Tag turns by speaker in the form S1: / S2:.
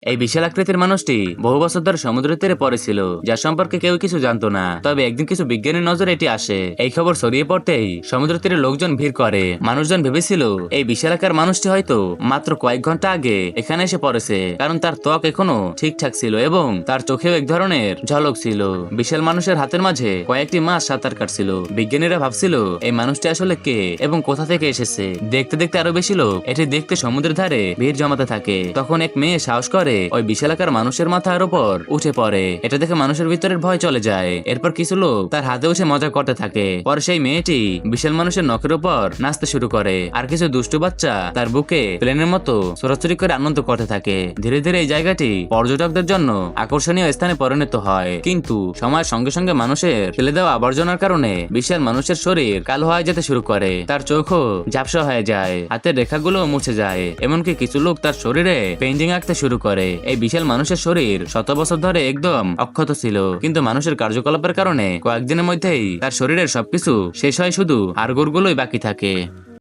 S1: এই বিশাল আকৃতির মানুষটি বহু বছর ধরে সমুদ্রের তীরে পড়েছিল, যার সম্পর্কে কেউ কিছু জানতো না। তবে একদিন কিছু বিজ্ঞানীর নজরে এটি আসে। এই খবর ছড়িয়ে পড়তেই সমুদ্র তীরে লোকজন ভিড় করে। মানুষজন ভেবেছিল এই বিশালাকার মানুষটি হয়তো মাত্র কয়েক ঘন্টা আগে এখানে এসে পড়েছে, কারণ তার ত্বক এখনো ঠিকঠাক ছিল এবং তার চোখেও এক ধরনের ঝলক ছিল। বিশাল মানুষের হাতের মাঝে কয়েকটি মাছ সাঁতার কাটছিল। বিজ্ঞানীরা ভাবছিল এই মানুষটি আসলে কে এবং কোথা থেকে এসেছে। দেখতে দেখতে আরো বেশি লোক এটি দেখতে সমুদ্রের ধারে ভিড় জমাতে থাকে। তখন এক মেয়ে সাহস করে ওই বিশালাকার মানুষের মাথার উপর উঠে পড়ে। এটা দেখে মানুষের ভিতরের ভয় চলে যায়। এরপর কিছু লোক তার হাতে উঠে মজা করতে থাকে। পরে সেই মেয়েটি বিশাল মানুষের নখের উপর নাচতে শুরু করে, আর কিছু দুষ্টু বাচ্চা তার বুকে প্লেনের মতো ছোড়াছুড়ি করে আনন্দ করতে থাকে। ধীরে ধীরে এই জায়গাটি পর্যটকদের জন্য আকর্ষণীয় স্থানে পরিণত হয়। কিন্তু সময়ের সঙ্গে সঙ্গে মানুষের ফেলে দেওয়া আবর্জনার কারণে বিশাল মানুষের শরীর কালো হয়ে যেতে শুরু করে। তার চোখও ঝাপসা হয়ে যায়, হাতের রেখাগুলো মুছে যায়। এমনকি কিছু লোক তার শরীরে পেইন্টিং আঁকতে শুরু করে। এই বিশাল মানুষের শরীর শত বছর ধরে একদম অক্ষত ছিল, কিন্তু মানুষের কার্যকলাপের কারণে কয়েকদিনের মধ্যেই তার শরীরের সবকিছু শেষ হয়, শুধু হাড়গোড়গুলোই বাকি থাকে।